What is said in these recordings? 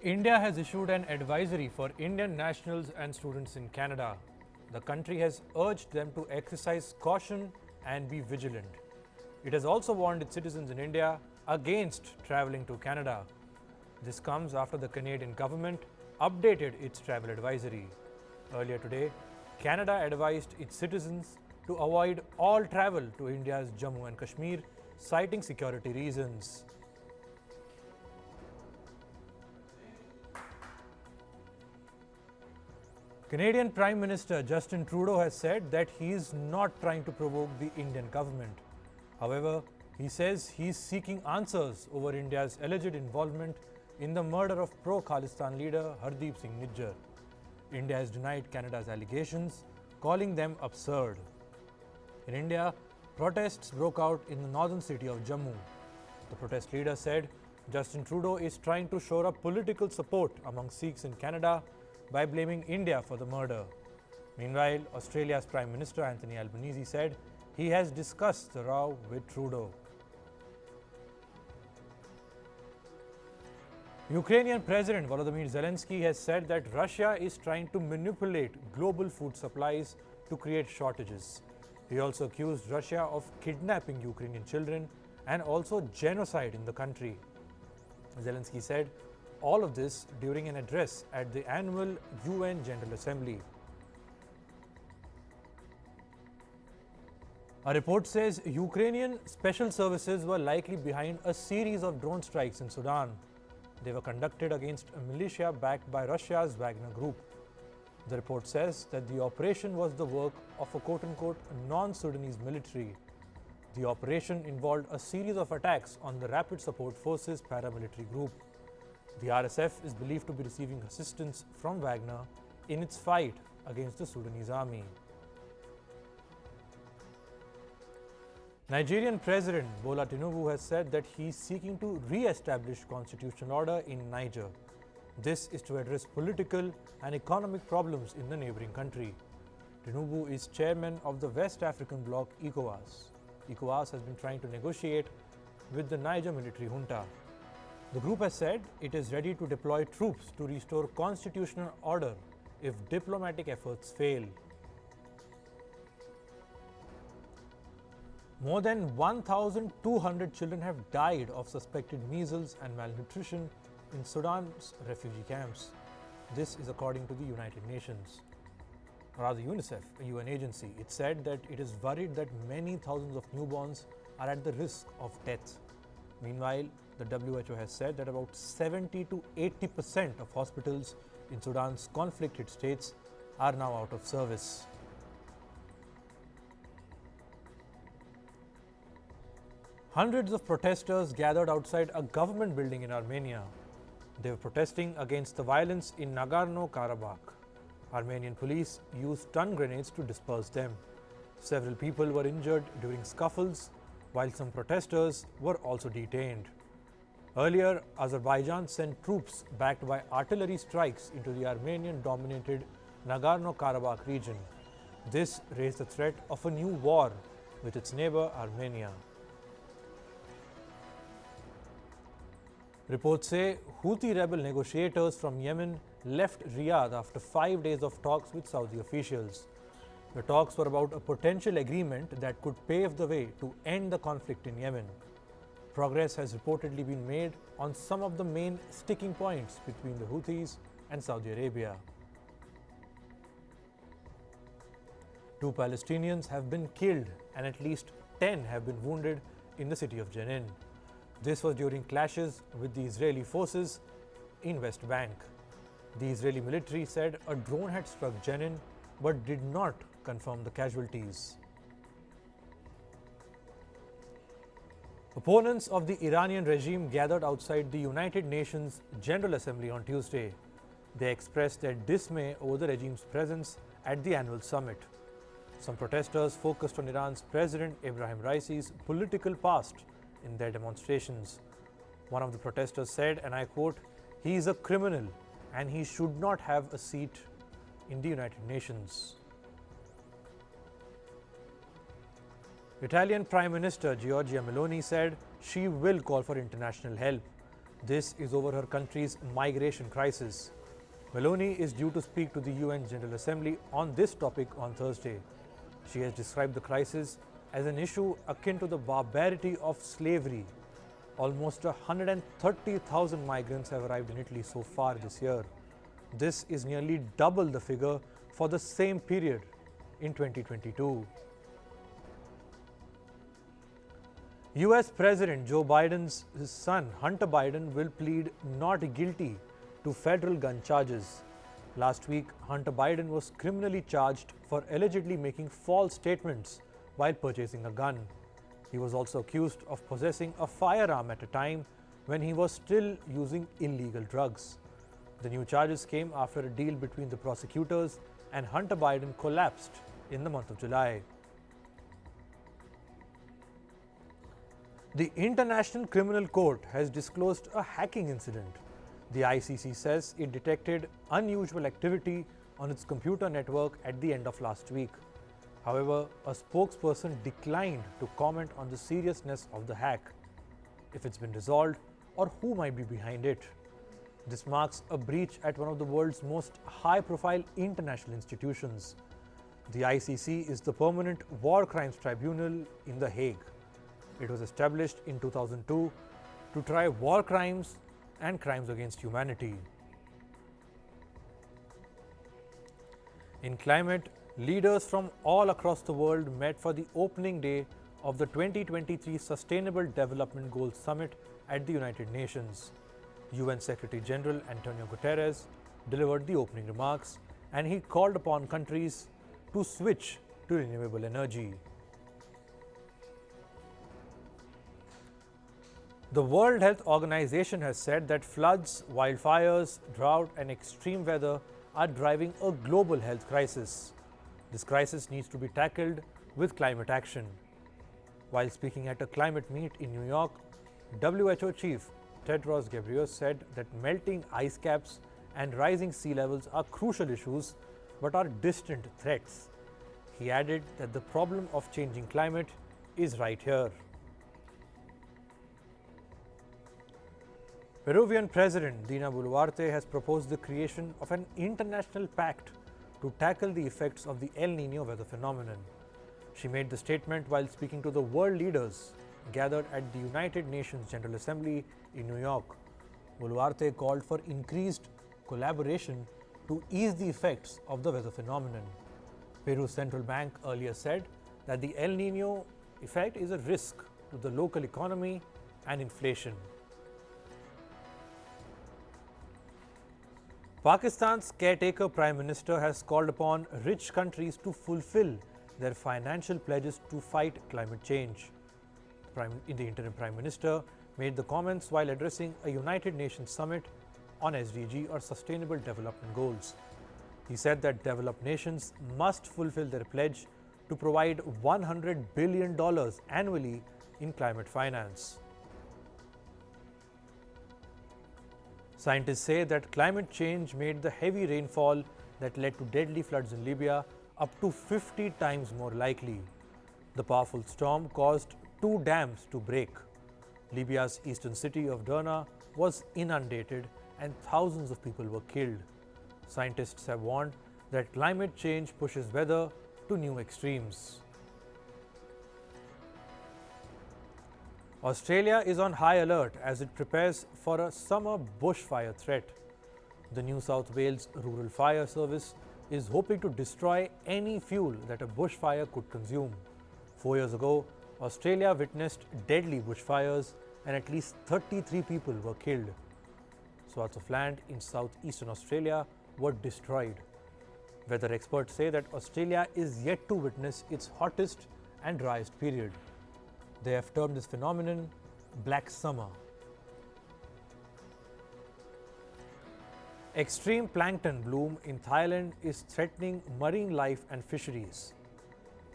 India has issued an advisory for Indian nationals and students in Canada. The country has urged them to exercise caution and be vigilant. It has also warned its citizens in India against travelling to Canada. This comes after the Canadian government updated its travel advisory. Earlier today, Canada advised its citizens to avoid all travel to India's Jammu and Kashmir, citing security reasons. Canadian Prime Minister Justin Trudeau has said that he is not trying to provoke the Indian government. However, he says he is seeking answers over India's alleged involvement in the murder of pro-Khalistan leader Hardeep Singh Nijjar. India has denied Canada's allegations, calling them absurd. In India, protests broke out in the northern city of Jammu. The protest leader said Justin Trudeau is trying to shore up political support among Sikhs in Canada by blaming India for the murder. Meanwhile, Australia's Prime Minister Anthony Albanese said he has discussed the row with Trudeau. Ukrainian President Volodymyr Zelensky has said that Russia is trying to manipulate global food supplies to create shortages. He also accused Russia of kidnapping Ukrainian children and also genocide in the country. Zelensky said all of this during an address at the annual UN General Assembly. A report says Ukrainian special services were likely behind a series of drone strikes in Sudan. They were conducted against a militia backed by Russia's Wagner Group. The report says that the operation was the work of a quote-unquote non-Sudanese military. The operation involved a series of attacks on the Rapid Support Forces paramilitary group. The RSF is believed to be receiving assistance from Wagner in its fight against the Sudanese army. Nigerian President Bola Tinubu has said that he is seeking to re-establish constitutional order in Niger. This is to address political and economic problems in the neighboring country. Tinubu is chairman of the West African bloc ECOWAS. ECOWAS has been trying to negotiate with the Niger military junta. The group has said it is ready to deploy troops to restore constitutional order if diplomatic efforts fail. More than 1,200 children have died of suspected measles and malnutrition in Sudan's refugee camps. This is according to the United Nations. Or rather UNICEF, a UN agency. It said that it is worried that many thousands of newborns are at the risk of death. Meanwhile, the WHO has said that about 70 to 80% of hospitals in Sudan's conflict-hit states are now out of service. Hundreds of protesters gathered outside a government building in Armenia. They were protesting against the violence in Nagorno-Karabakh. Armenian police used stun grenades to disperse them. Several people were injured during scuffles, while some protesters were also detained. Earlier, Azerbaijan sent troops backed by artillery strikes into the Armenian-dominated Nagorno-Karabakh region. This raised the threat of a new war with its neighbor Armenia. Reports say Houthi rebel negotiators from Yemen left Riyadh after 5 days of talks with Saudi officials. The talks were about a potential agreement that could pave the way to end the conflict in Yemen. Progress has reportedly been made on some of the main sticking points between the Houthis and Saudi Arabia. 2 Palestinians have been killed and at least 10 have been wounded in the city of Jenin. This was during clashes with the Israeli forces in West Bank. The Israeli military said a drone had struck Jenin but did not confirm the casualties. Opponents of the Iranian regime gathered outside the United Nations General Assembly on Tuesday. They expressed their dismay over the regime's presence at the annual summit. Some protesters focused on Iran's President Ebrahim Raisi's political past in their demonstrations. One of the protesters said, and I quote, "He is a criminal and he should not have a seat in the United Nations." Italian Prime Minister Giorgia Meloni said she will call for international help. This is over her country's migration crisis. Meloni is due to speak to the UN General Assembly on this topic on Thursday. She has described the crisis as an issue akin to the barbarity of slavery. Almost 130,000 migrants have arrived in Italy so far this year. This is nearly double the figure for the same period in 2022. US President Joe Biden's son, Hunter Biden, will plead not guilty to federal gun charges. Last week, Hunter Biden was criminally charged for allegedly making false statements while purchasing a gun. He was also accused of possessing a firearm at a time when he was still using illegal drugs. The new charges came after a deal between the prosecutors and Hunter Biden collapsed in the month of July. The International Criminal Court has disclosed a hacking incident. The ICC says it detected unusual activity on its computer network at the end of last week. However, a spokesperson declined to comment on the seriousness of the hack, if it's been resolved, or who might be behind it. This marks a breach at one of the world's most high-profile international institutions. The ICC is the Permanent War Crimes Tribunal in The Hague. It was established in 2002 to try war crimes and crimes against humanity. In climate, leaders from all across the world met for the opening day of the 2023 Sustainable Development Goals Summit at the United Nations. UN Secretary General Antonio Guterres delivered the opening remarks, and he called upon countries to switch to renewable energy. The World Health Organization has said that floods, wildfires, drought, and extreme weather are driving a global health crisis. This crisis needs to be tackled with climate action. While speaking at a climate meet in New York, WHO chief Tedros Ghebreyesus said that melting ice caps and rising sea levels are crucial issues but are distant threats. He added that the problem of changing climate is right here. Peruvian President Dina Boluarte has proposed the creation of an international pact to tackle the effects of the El Niño weather phenomenon. She made the statement while speaking to the world leaders gathered at the United Nations General Assembly in New York. Boluarte called for increased collaboration to ease the effects of the weather phenomenon. Peru's central bank earlier said that the El Niño effect is a risk to the local economy and inflation. Pakistan's caretaker Prime Minister has called upon rich countries to fulfill their financial pledges to fight climate change. The interim Prime Minister made the comments while addressing a United Nations summit on SDG or Sustainable Development Goals. He said that developed nations must fulfill their pledge to provide $100 billion annually in climate finance. Scientists say that climate change made the heavy rainfall that led to deadly floods in Libya up to 50 times more likely. The powerful storm caused 2 dams to break. Libya's eastern city of Derna was inundated and thousands of people were killed. Scientists have warned that climate change pushes weather to new extremes. Australia is on high alert as it prepares for a summer bushfire threat. The New South Wales Rural Fire Service is hoping to destroy any fuel that a bushfire could consume. 4 years ago, Australia witnessed deadly bushfires and at least 33 people were killed. Swaths of land in southeastern Australia were destroyed. Weather experts say that Australia is yet to witness its hottest and driest period. They have termed this phenomenon Black Summer. Extreme plankton bloom in Thailand is threatening marine life and fisheries.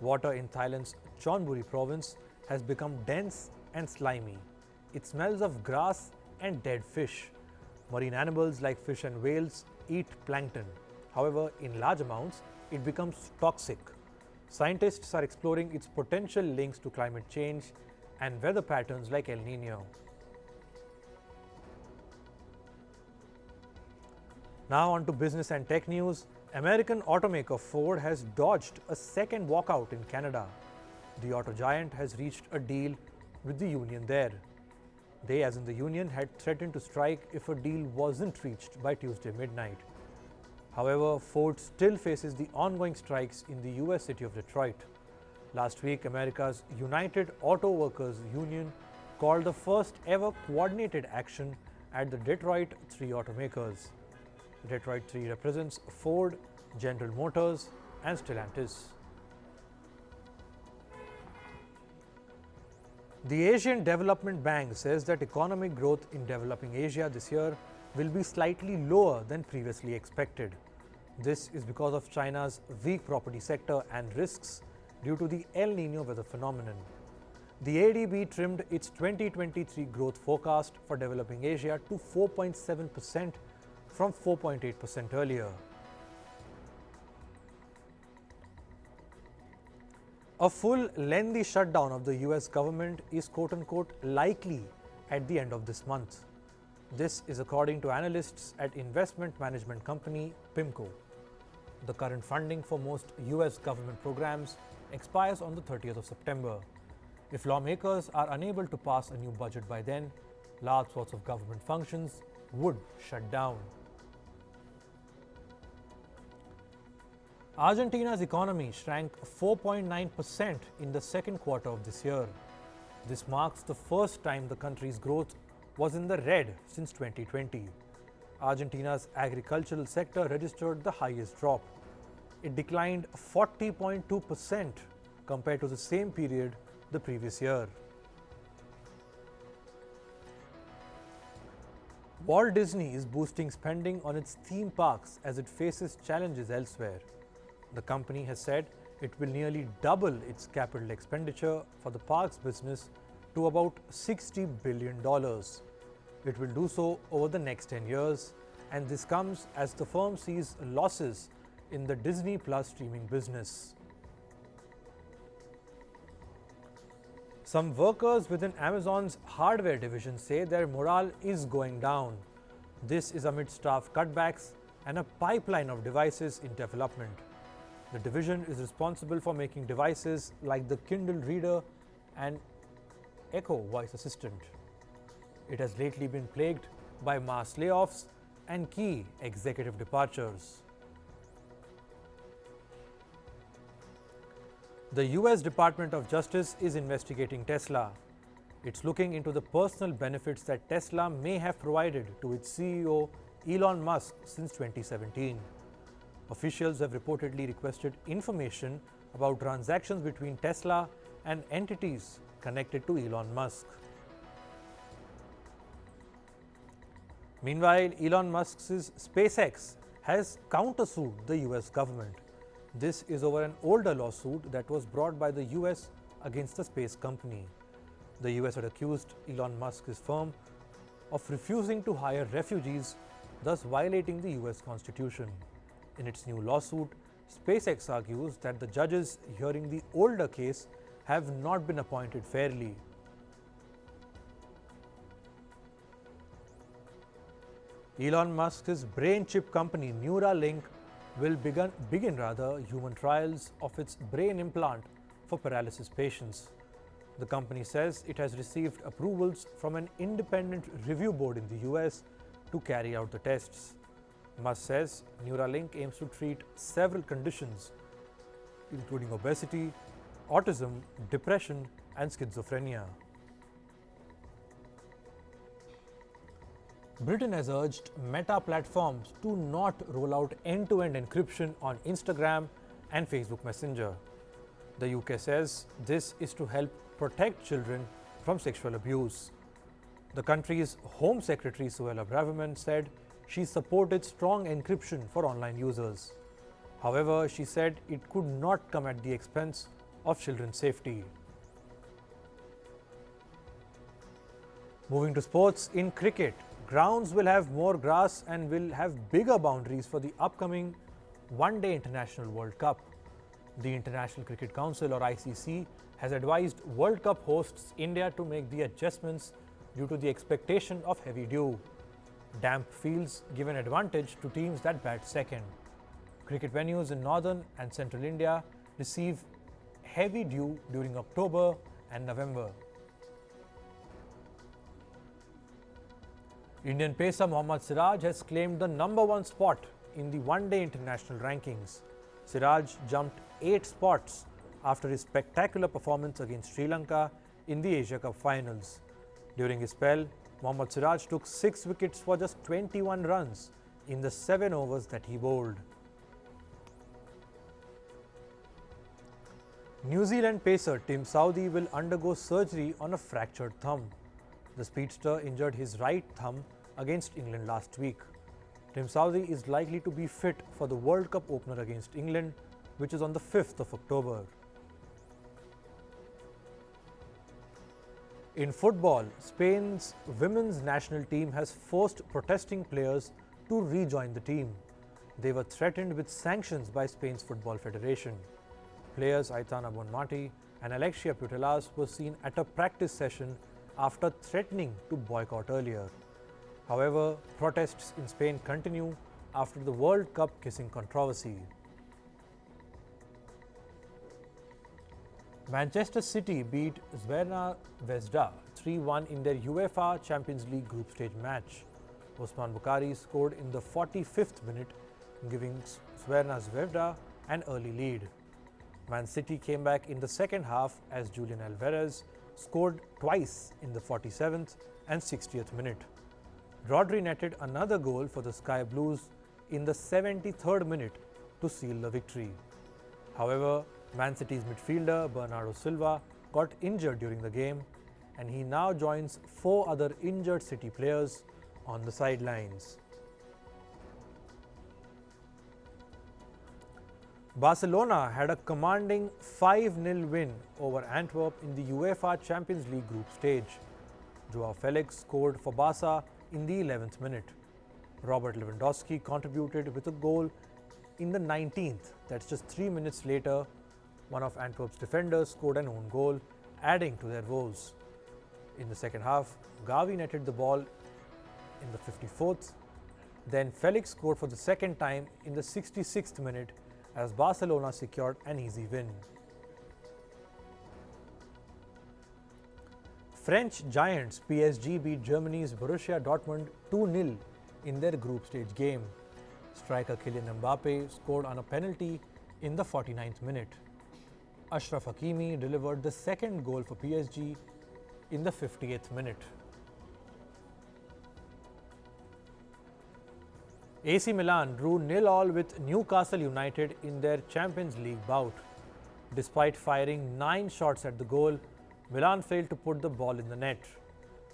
Water in Thailand's Chonburi province has become dense and slimy. It smells of grass and dead fish. Marine animals like fish and whales eat plankton. However, in large amounts, it becomes toxic. Scientists are exploring its potential links to climate change and weather patterns like El Niño. Now on to business and tech news. American automaker Ford has dodged a second walkout in Canada. The auto giant has reached a deal with the union there. They, as in the union, had threatened to strike if a deal wasn't reached by Tuesday midnight. However, Ford still faces the ongoing strikes in the US city of Detroit. Last week, America's United Auto Workers Union called the first ever coordinated action at the Detroit 3 automakers. The Detroit 3 represents Ford, General Motors, and Stellantis. The Asian Development Bank says that economic growth in developing Asia this year will be slightly lower than previously expected. This is because of China's weak property sector and risks due to the El Niño weather phenomenon. The ADB trimmed its 2023 growth forecast for developing Asia to 4.7% from 4.8% earlier. A full, lengthy shutdown of the US government is quote-unquote likely at the end of this month. This is according to analysts at investment management company PIMCO. The current funding for most US government programs expires on the 30th of September. If lawmakers are unable to pass a new budget by then, large swaths of government functions would shut down. Argentina's economy shrank 4.9% in the second quarter of this year. This marks the first time the country's growth was in the red since 2020. Argentina's agricultural sector registered the highest drop. It declined 40.2% compared to the same period the previous year. Walt Disney is boosting spending on its theme parks as it faces challenges elsewhere. The company has said it will nearly double its capital expenditure for the parks business to about $60 billion. It will do so over the next 10 years, and this comes as the firm sees losses in the Disney Plus streaming business. Some workers within Amazon's hardware division say their morale is going down. This is amid staff cutbacks and a pipeline of devices in development. The division is responsible for making devices like the Kindle Reader and Echo voice assistant. It has lately been plagued by mass layoffs and key executive departures. The US Department of Justice is investigating Tesla. It's looking into the personal benefits that Tesla may have provided to its CEO Elon Musk since 2017. Officials have reportedly requested information about transactions between Tesla and entities connected to Elon Musk. Meanwhile, Elon Musk's SpaceX has countersued the US government. This is over an older lawsuit that was brought by the US against the space company. The US had accused Elon Musk's firm of refusing to hire refugees, thus violating the US Constitution. In its new lawsuit, SpaceX argues that the judges hearing the older case have not been appointed fairly. Elon Musk's brain chip company Neuralink will begin human trials of its brain implant for paralysis patients. The company says it has received approvals from an independent review board in the US to carry out the tests. Musk says Neuralink aims to treat several conditions, including obesity, autism, depression, and schizophrenia. Britain has urged Meta platforms to not roll out end-to-end encryption on Instagram and Facebook Messenger. The UK says this is to help protect children from sexual abuse. The country's Home Secretary Suella Braverman said she supported strong encryption for online users. However, she said it could not come at the expense of children's safety. Moving to sports, in cricket, grounds will have more grass and will have bigger boundaries for the upcoming One-Day International World Cup. The International Cricket Council, or ICC, has advised World Cup hosts India to make the adjustments due to the expectation of heavy dew. Damp fields give an advantage to teams that bat second. Cricket venues in northern and central India receive heavy dew during October and November. Indian pacer Mohammad Siraj has claimed the #1 spot in the one-day international rankings. Siraj jumped 8 spots after his spectacular performance against Sri Lanka in the Asia Cup finals. During his spell, Mohammad Siraj took 6 wickets for just 21 runs in the 7 overs that he bowled. New Zealand pacer Tim Southee will undergo surgery on a fractured thumb. The speedster injured his right thumb against England last week. Tim Southee is likely to be fit for the World Cup opener against England, which is on the 5th of October. In football, Spain's women's national team has forced protesting players to rejoin the team. They were threatened with sanctions by Spain's Football Federation. Players Aitana Bonmati and Alexia Putellas were seen at a practice session after threatening to boycott earlier. However, protests in Spain continue after the World Cup kissing controversy. Manchester City beat ZVEZDA 3-1 in their UEFA Champions League group stage match. Osman Bukhari scored in the 45th minute, giving ZVEZDA an early lead. Man City came back in the second half as Julian Alvarez scored twice in the 47th and 60th minute. Rodri netted another goal for the Sky Blues in the 73rd minute to seal the victory. However, Man City's midfielder Bernardo Silva got injured during the game, and he now joins 4 other injured City players on the sidelines. Barcelona had a commanding 5-0 win over Antwerp in the UEFA Champions League group stage. Joao Felix scored for Barca in the 11th minute. Robert Lewandowski contributed with a goal in the 19th. That's just 3 minutes later, one of Antwerp's defenders scored an own goal, adding to their woes. In the second half, Gavi netted the ball in the 54th. Then Felix scored for the second time in the 66th minute as Barcelona secured an easy win. French giants PSG beat Germany's Borussia Dortmund 2-0 in their group stage game. Striker Kylian Mbappe scored on a penalty in the 49th minute. Ashraf Hakimi delivered the second goal for PSG in the 58th minute. AC Milan drew 0-0 with Newcastle United in their Champions League bout. Despite firing 9 shots at the goal, Milan failed to put the ball in the net.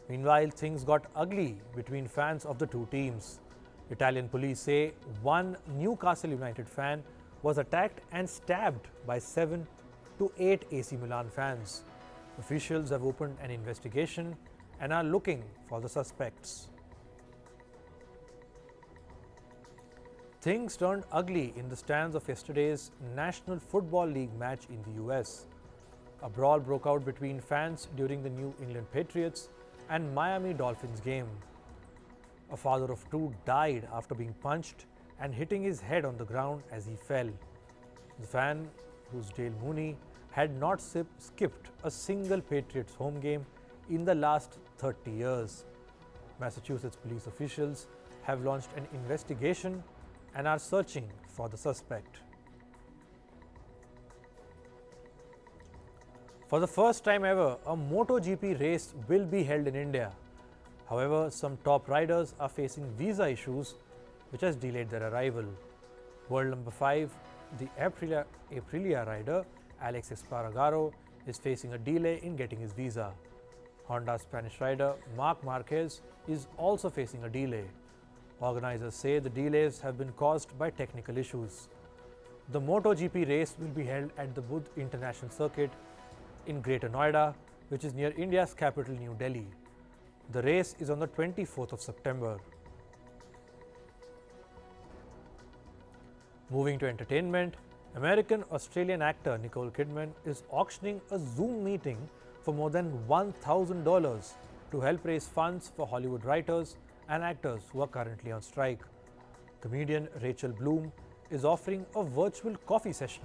Meanwhile, things got ugly between fans of the two teams. Italian police say one Newcastle United fan was attacked and stabbed by 7 to 8 AC Milan fans. Officials have opened an investigation and are looking for the suspects. Things turned ugly in the stands of yesterday's National Football League match in the US. A brawl broke out between fans during the New England Patriots and Miami Dolphins game. A father of 2 died after being punched and hitting his head on the ground as he fell. The fan, who's Dale Mooney, had not skipped a single Patriots home game in the last 30 years. Massachusetts police officials have launched an investigation and are searching for the suspect. For the first time ever, a MotoGP race will be held in India. However, some top riders are facing visa issues which has delayed their arrival. World number 5, the Aprilia rider Alex Espargaro is facing a delay in getting his visa. Honda Spanish rider Marc Marquez is also facing a delay. Organizers say the delays have been caused by technical issues. The MotoGP race will be held at the Buddh International Circuit in Greater Noida, which is near India's capital, New Delhi. The race is on the 24th of September. Moving to entertainment, American-Australian actor Nicole Kidman is auctioning a Zoom meeting for more than $1,000 to help raise funds for Hollywood writers and actors who are currently on strike. Comedian Rachel Bloom is offering a virtual coffee session.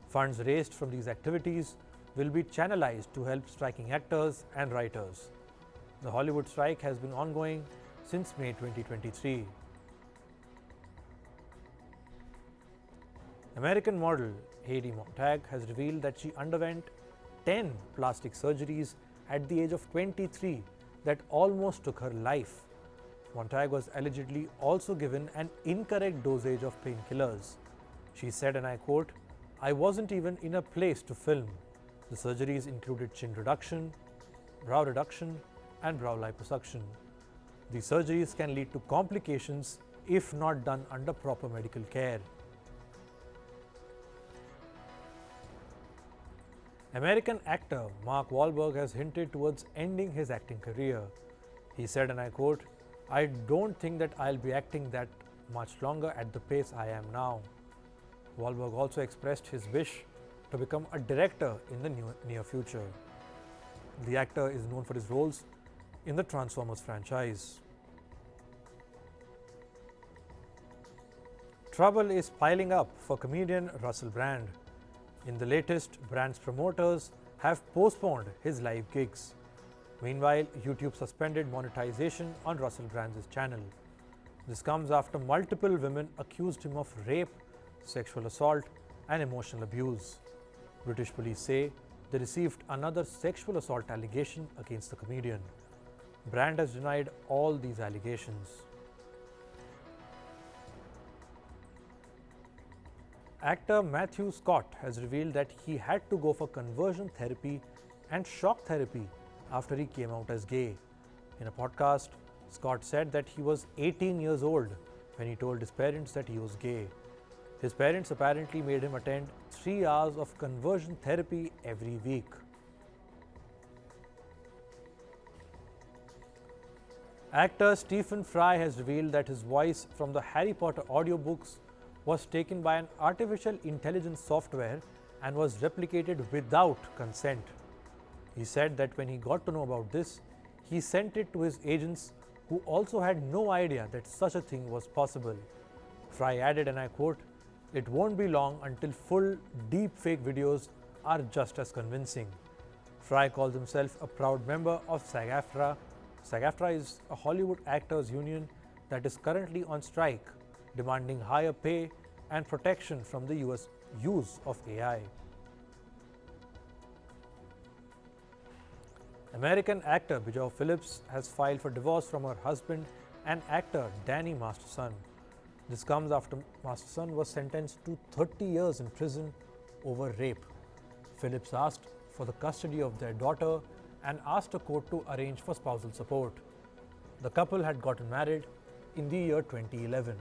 Funds raised from these activities will be channelized to help striking actors and writers. The Hollywood strike has been ongoing since May 2023. American model Heidi Montag has revealed that she underwent 10 plastic surgeries at the age of 23 that almost took her life. Montag was allegedly also given an incorrect dosage of painkillers. She said, and I quote, "I wasn't even in a place to film." The surgeries included chin reduction, brow reduction, and brow liposuction. These surgeries can lead to complications if not done under proper medical care. American actor Mark Wahlberg has hinted towards ending his acting career. He said, and I quote, "I don't think that I'll be acting that much longer at the pace I am now." Wahlberg also expressed his wish to become a director in the near future. The actor is known for his roles in the Transformers franchise. Trouble is piling up for comedian Russell Brand. In the latest, Brand's promoters have postponed his live gigs. Meanwhile, YouTube suspended monetization on Russell Brand's channel. This comes after multiple women accused him of rape, sexual assault, and emotional abuse. British police say they received another sexual assault allegation against the comedian. Brand has denied all these allegations. Actor Matthew Scott has revealed that he had to go for conversion therapy and shock therapy after he came out as gay. In a podcast, Scott said that he was 18 years old when he told his parents that he was gay. His parents apparently made him attend 3 hours of conversion therapy every week. Actor Stephen Fry has revealed that his voice from the Harry Potter audiobooks was taken by an artificial intelligence software and was replicated without consent. He said that when he got to know about this, he sent it to his agents, who also had no idea that such a thing was possible. Fry added, and I quote, "It won't be long until full deep-fake videos are just as convincing." Fry calls himself a proud member of SAG-AFTRA. SAG-AFTRA is a Hollywood actors union that is currently on strike, demanding higher pay and protection from the US use of AI. American actor W.H.O Phillips has filed for divorce from her husband and actor Danny Masterson. This comes after Masterson was sentenced to 30 years in prison over rape. Phillips asked for the custody of their daughter and asked a court to arrange for spousal support. The couple had gotten married in the year 2011.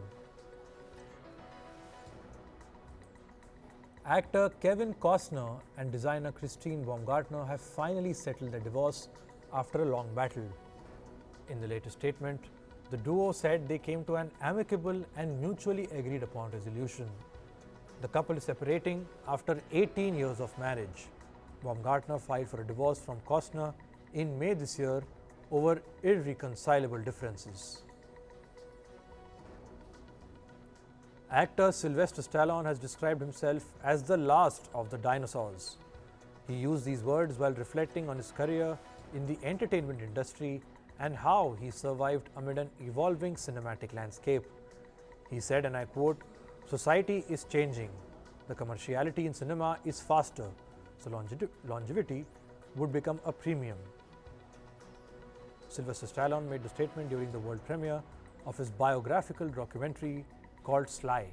Actor Kevin Costner and designer Christine Baumgartner have finally settled their divorce after a long battle. In the latest statement, the duo said they came to an amicable and mutually agreed upon resolution. The couple is separating after 18 years of marriage. Baumgartner filed for a divorce from Costner in May this year over irreconcilable differences. Actor Sylvester Stallone has described himself as the last of the dinosaurs. He used these words while reflecting on his career in the entertainment industry and how he survived amid an evolving cinematic landscape. He said, and I quote, "Society is changing. The commerciality in cinema is faster, so longevity would become a premium." Sylvester Stallone made the statement during the world premiere of his biographical documentary called Sly.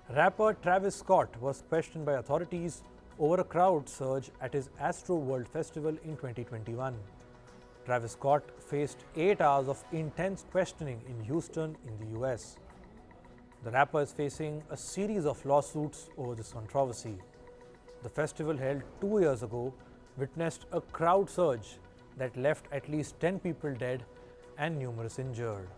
Rapper Travis Scott was questioned by authorities over a crowd surge at his ASTROWORLD festival in 2021. Travis Scott faced 8 hours of intense questioning in Houston in the US. The rapper is facing a series of lawsuits over this controversy. The festival, held 2 years ago, witnessed a crowd surge that left at least 10 people dead and numerous injured.